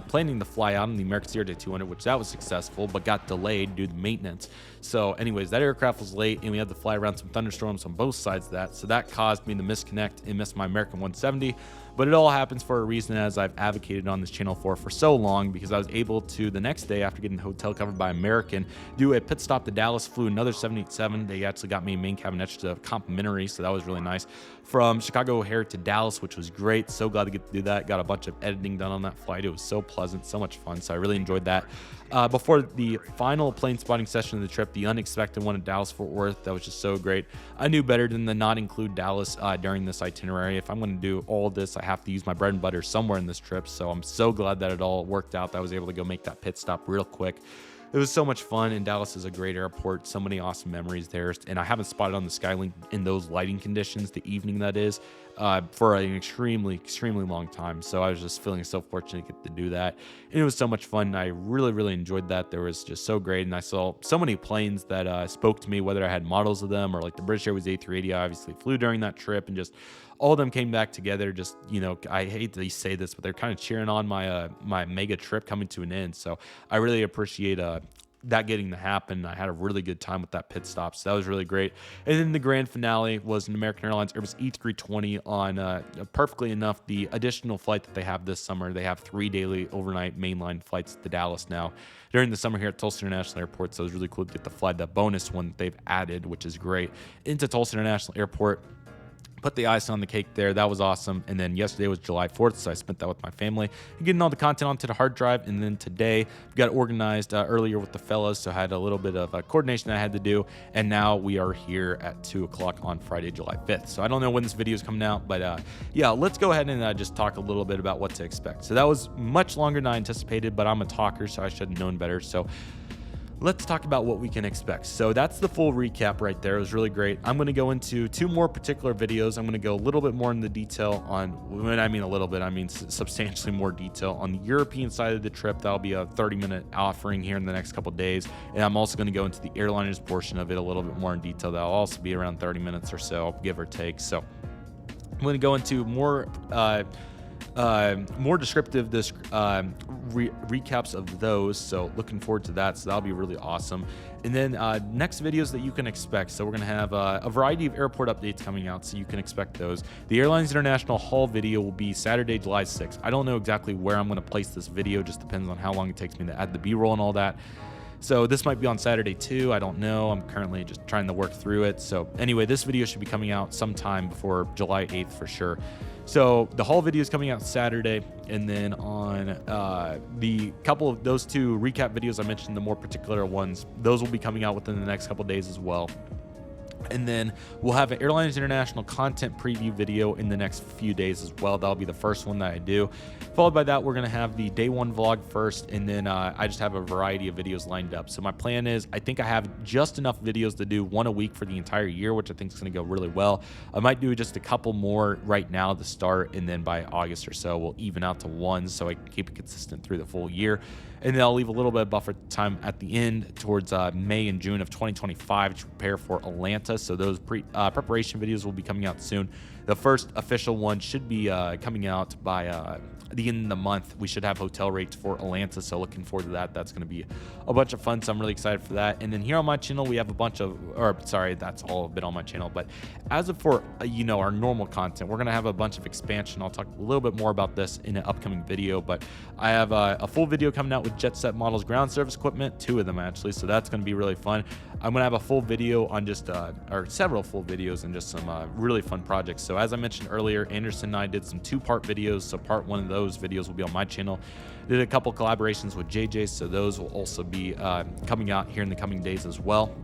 planning to fly out on the American Sierra 200, which that was successful, but got delayed due to maintenance. So anyways, that aircraft was late, and we had to fly around some thunderstorms on both sides of that, so that caused me to misconnect and miss my American 170. But it all happens for a reason, as I've advocated on this channel for so long, because I was able to, the next day after getting the hotel covered by American, do a pit stop to Dallas, flew another 787. They actually got me a main cabin extra complimentary, so that was really nice. From Chicago O'Hare to Dallas, which was great. So glad to get to do that. Got a bunch of editing done on that flight. It was so pleasant, so much fun, so I really enjoyed that. Before the final plane spotting session of the trip, the unexpected one at Dallas Fort Worth, that was just so great. I knew better than to not include Dallas during this itinerary. If I'm going to do all this, I have to use my bread and butter somewhere in this trip, so I'm so glad that it all worked out, that I was able to go make that pit stop real quick. It was so much fun, and Dallas is a great airport. So many awesome memories there, and I haven't spotted on the Skylink in those lighting conditions, the evening that is, for an extremely long time. So I was just feeling so fortunate to get to do that, and it was so much fun. I really enjoyed that. There was just so great, and I saw so many planes that spoke to me, whether I had models of them or like the British Airways A380. I obviously flew during that trip, and just all of them came back together. Just, you know, I hate to say this, but they're kind of cheering on my my mega trip coming to an end. So I really appreciate that getting to happen. I had a really good time with that pit stop, so that was really great. And then the grand finale was an American Airlines Airbus E320 on perfectly enough the additional flight that they have this summer. They have 3 daily overnight mainline flights to Dallas now during the summer here at Tulsa International Airport, so it was really cool to get to fly the bonus one that they've added, which is great, into Tulsa International Airport. Put the icing on the cake there. That was awesome. And then yesterday was July 4th, so I spent that with my family and getting all the content onto the hard drive. And then today we got organized earlier with the fellas, so I had a little bit of coordination that I had to do. And now we are here at 2 o'clock on Friday, July 5th. So I don't know when this video is coming out, but yeah, let's go ahead and just talk a little bit about what to expect. So that was much longer than I anticipated, but I'm a talker, so I should have known better. So let's talk about what we can expect. So that's the full recap right there. It was really great. I'm going to go into 2 more particular videos. I'm going to go a little bit more into detail on, when I mean a little bit, I mean substantially more detail on the European side of the trip. That'll be a 30-minute offering here in the next couple of days. And I'm also going to go into the airliners portion of it a little bit more in detail. That'll also be around 30 minutes or so, give or take. So I'm going to go into more descriptive recaps of those, so looking forward to that. So that'll be really awesome. And then next videos that you can expect, so we're going to have a variety of airport updates coming out, so you can expect those. The Airlines International haul video will be Saturday, July 6th. I don't know exactly where I'm going to place this video, just depends on how long it takes me to add the B-roll and all that. So this might be on Saturday too, I don't know. I'm currently just trying to work through it. So anyway, this video should be coming out sometime before July 8th for sure. So the haul video is coming out Saturday, and then on the couple of those 2 recap videos I mentioned, the more particular ones, those will be coming out within the next couple of days as well. And then we'll have an Airlines International content preview video in the next few days as well. That'll be the first one that I do. Followed by that, we're going to have the day one vlog first. And then I just have a variety of videos lined up. So my plan is, I think I have just enough videos to do one a week for the entire year, which I think is going to go really well. I might do just a couple more right now to start. And then by August or so, we'll even out to one so I can keep it consistent through the full year. And then I'll leave a little bit of buffer time at the end towards May and June of 2025 to prepare for Atlanta. So those preparation videos will be coming out soon. The first official one should be coming out by the end of the month. We should have hotel rates for Atlanta, so looking forward to that. That's going to be a bunch of fun, so I'm really excited for that. And then here on my channel, we have a bunch of, or sorry, that's all a bit on my channel. But as of for, our normal content, we're going to have a bunch of expansion. I'll talk a little bit more about this in an upcoming video, but I have a full video coming out with Jet Set Models ground service equipment, 2 of them actually, so that's going to be really fun. I'm going to have a full video on just, or several full videos and just some really fun projects. So as I mentioned earlier, Anderson and I did some 2-part videos. So part 1 of those videos will be on my channel. Did a couple collaborations with JJ, so those will also be coming out here in the coming days as well.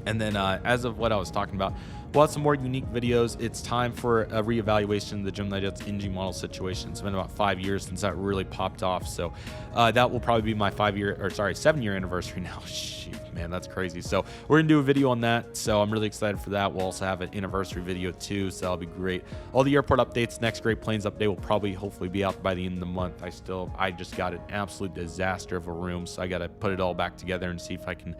And then as of what I was talking about, we'll have some more unique videos. It's time for a reevaluation of the Gemini Jet's NG model situation. It's been about 5 years since that really popped off. So that will probably be my 7-year anniversary now. Shoot, man, that's crazy. So we're gonna do a video on that. So I'm really excited for that. We'll also have an anniversary video too. So that'll be great. All the airport updates, next Great Plains update will probably hopefully be out by the end of the month. I just got an absolute disaster of a room. So I got to put it all back together and see if I can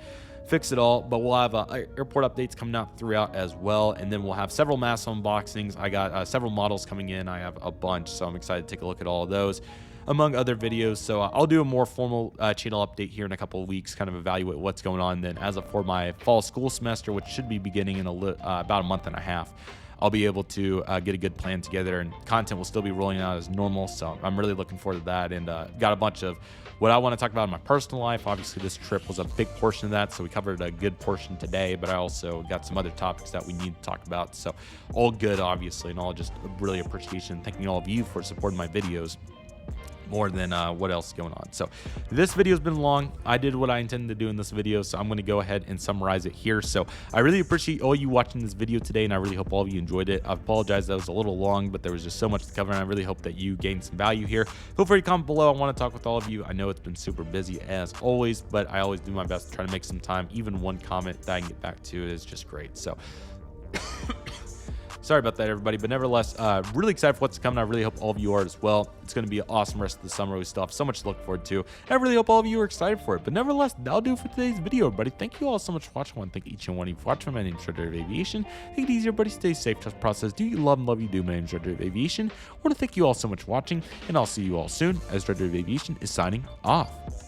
fix it all. But we'll have airport updates coming out throughout as well, and then we'll have several mass unboxings. I got several models coming in. I have a bunch, so I'm excited to take a look at all of those, among other videos. So I'll do a more formal channel update here in a couple of weeks, kind of evaluate what's going on. Then as of for my fall school semester, which should be beginning in about a month and a half, I'll be able to get a good plan together, and content will still be rolling out as normal. So I'm really looking forward to that, and got a bunch of what I want to talk about in my personal life. Obviously, this trip was a big portion of that, so we covered a good portion today, but I also got some other topics that we need to talk about. So all good, obviously, and all just really appreciation. Thanking all of you for supporting my videos more than what else is going on. So this video has been long. I did what I intended to do in this video, so I'm going to go ahead and summarize it here. So I really appreciate all you watching this video today, and I really hope all of you enjoyed it. I apologize that it was a little long, but there was just so much to cover, and I really hope that you gained some value here. Feel free to comment below. I want to talk with all of you. I know it's been super busy as always, but I always do my best to try to make some time. Even one comment that I can get back to is just great. So sorry about that, everybody, but nevertheless, really excited for what's coming. I really hope all of you are as well. It's going to be an awesome rest of the summer. We still have so much to look forward to. I really hope all of you are excited for it. But nevertheless, that'll do it for today's video, everybody. Thank you all so much for watching. I want to thank each and one of you for watching. My name is Redriveraviation. Take it easy, everybody. Stay safe. Trust the process. Do you love and love you do. My name is Redriveraviation. I want to thank you all so much for watching, and I'll see you all soon as Redriveraviation is signing off.